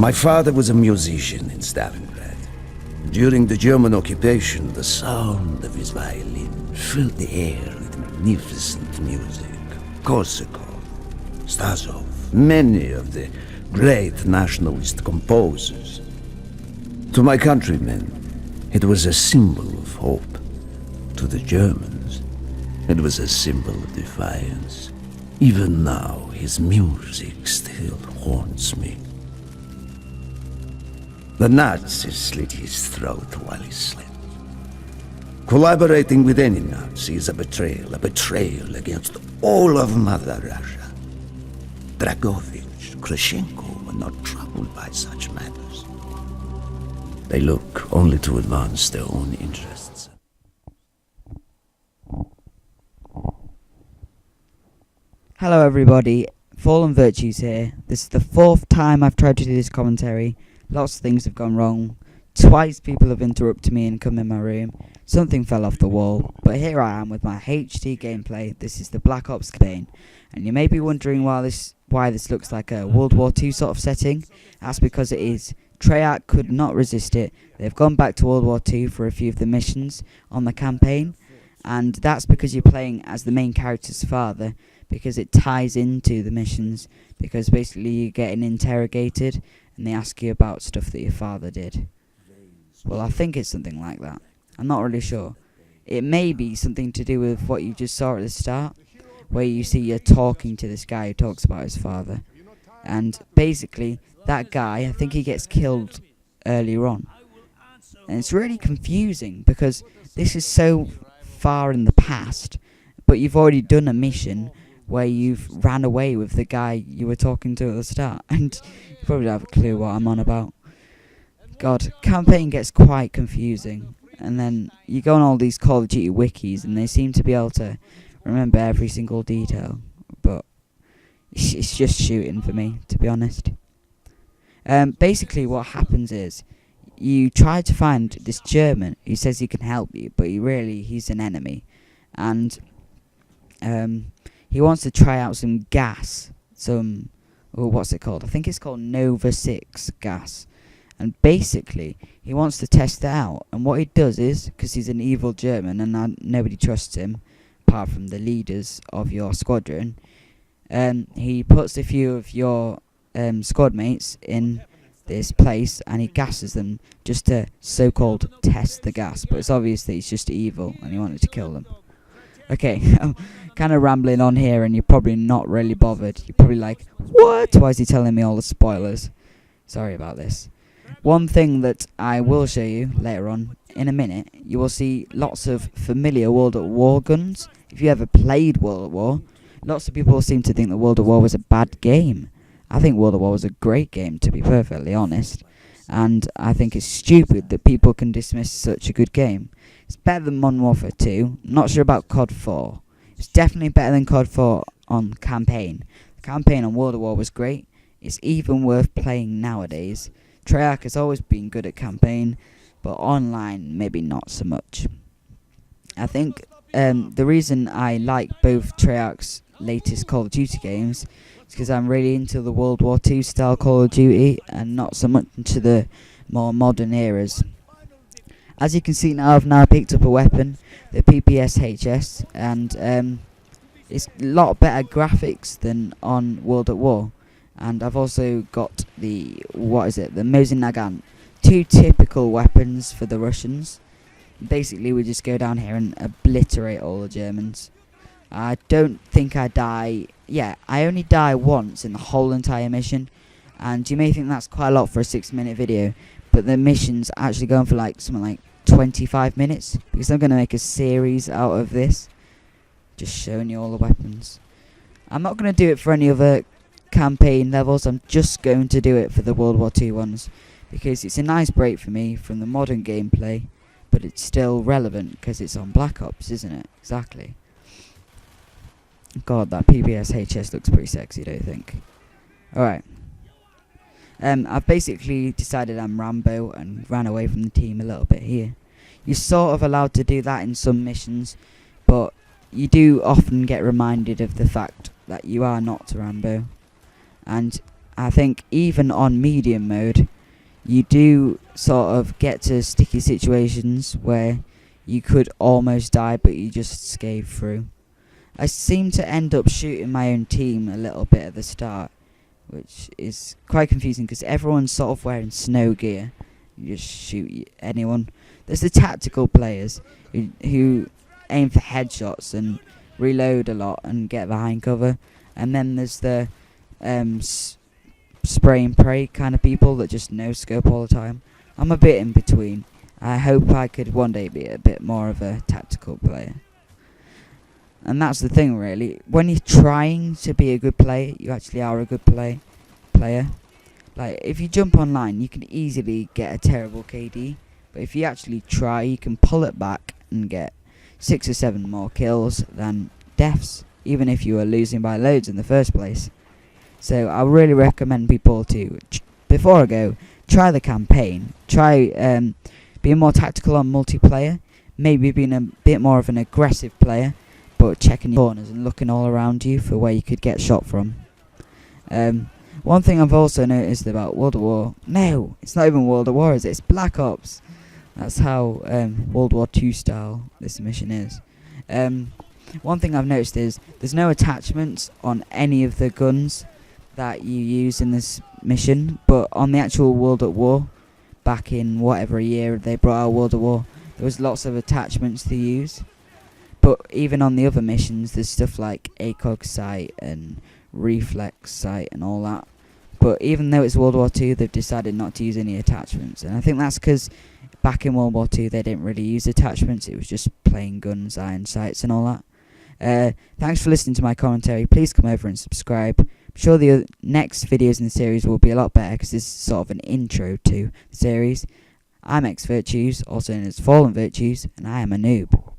My father was a musician in Stalingrad. During the German occupation, the sound of his violin filled the air with magnificent music. Korsakov, Stasov, many of the great nationalist composers. To my countrymen, it was a symbol of hope. To the Germans, it was a symbol of defiance. Even now, his music still haunts me. The Nazis slit his throat while he slept. Collaborating with any Nazi is a betrayal against all of Mother Russia. Dragovich, Khrushchenko were not troubled by such matters. They look only to advance their own interests. Hello everybody, Fallen Virtues here. This is the 4th time I've tried to do this commentary. Lots of things have gone wrong. Twice people have interrupted me and come in my room. Something fell off the wall. But here I am with my HD gameplay. This is the Black Ops campaign. And you may be wondering why this looks like a World War II sort of setting. That's because it is. Treyarch could not resist it. They've gone back to World War II for a few of the missions on the campaign. And that's because you're playing as the main character's father, because it ties into the missions, because basically you're getting interrogated and they ask you about stuff that your father did. Well, I think it's something like that. I'm not really sure. It may be something to do with what you just saw at the start, where you see you're talking to this guy who talks about his father. And basically, that guy, I think he gets killed earlier on. And it's really confusing, because this is so far in the past, but you've already done a mission where you've ran away with the guy you were talking to at the start, and you probably don't have a clue what I'm on about. God, campaign gets quite confusing, and then you go on all these Call of Duty wikis, and they seem to be able to remember every single detail, but it's just shooting for me, to be honest. Basically what happens is, you try to find this German who says he can help you, but he's an enemy, and he wants to try out some gas, what's it called? I think it's called Nova 6 gas. And basically, he wants to test it out. And what he does is, because he's an evil German and nobody trusts him, apart from the leaders of your squadron, he puts a few of your squad mates in this place and he gasses them just to so-called test the gas. But it's obvious that he's just evil and he wanted to kill them. Okay, I'm kind of rambling on here and you're probably not really bothered. You're probably like, what? Why is he telling me all the spoilers? Sorry about this. One thing that I will show you later on, in a minute, you will see lots of familiar World at War guns. If you ever played World at War, lots of people seem to think that World at War was a bad game. I think World at War was a great game, to be perfectly honest. And I think it's stupid that people can dismiss such a good game. It's better than Modern Warfare 2. I'm not sure about COD 4. It's definitely better than COD 4 on campaign. The campaign on World at War was great. It's even worth playing nowadays. Treyarch has always been good at campaign, but online maybe not so much. I think the reason I like both Treyarch's latest Call of Duty games is because I'm really into the World War II style Call of Duty and not so much into the more modern eras. As you can see now, I've now picked up a weapon, the PPS-HS, and it's a lot better graphics than on World at War. And I've also got the Mosin Nagant. Two typical weapons for the Russians. Basically, we just go down here and obliterate all the Germans. I don't think I die. Yeah, I only die once in the whole entire mission. And you may think that's quite a lot for a 6-minute video, but the mission's actually going for something like 25 minutes, because I'm going to make a series out of this, just showing you all the weapons. I'm not going to do it for any other campaign levels. I'm just going to do it for the World War II ones, because it's a nice break for me from the modern gameplay, but it's still relevant because it's on Black Ops, isn't it? Exactly. God, that PPS-HS looks pretty sexy, don't you think? Alright. I've basically decided I'm Rambo and ran away from the team a little bit here. You're sort of allowed to do that in some missions, but you do often get reminded of the fact that you are not Rambo. And I think even on medium mode, you do sort of get to sticky situations where you could almost die, but you just skate through. I seem to end up shooting my own team a little bit at the start, which is quite confusing because everyone's sort of wearing snow gear. You just shoot anyone. There's the tactical players who aim for headshots and reload a lot and get behind cover, and then there's the spray and pray kind of people that just no scope all the time. I'm a bit in between. I hope I could one day be a bit more of a tactical player. And that's the thing, really. When you're trying to be a good player, you actually are a good player. Like, if you jump online, you can easily get a terrible KD. But if you actually try, you can pull it back and get 6 or 7 more kills than deaths, even if you were losing by loads in the first place. So I really recommend people to, before I go, try the campaign. Try being more tactical on multiplayer. Maybe being a bit more of an aggressive player, but checking your corners and looking all around you for where you could get shot from. One thing I've also noticed about World at War... No, it's not even World at War, is it? It's Black Ops. That's how World War II style this mission is. One thing I've noticed is there's no attachments on any of the guns that you use in this mission, but on the actual World at War, back in whatever year they brought out World at War, there was lots of attachments to use. But even on the other missions, there's stuff like ACOG sight and reflex sight and all that. But even though it's World War II, they've decided not to use any attachments. And I think that's because back in World War II, they didn't really use attachments. It was just plain guns, iron sights and all that. Thanks for listening to my commentary. Please come over and subscribe. I'm sure the next videos in the series will be a lot better because this is sort of an intro to the series. I'm X Virtues, also known as Fallen Virtues, and I am a noob.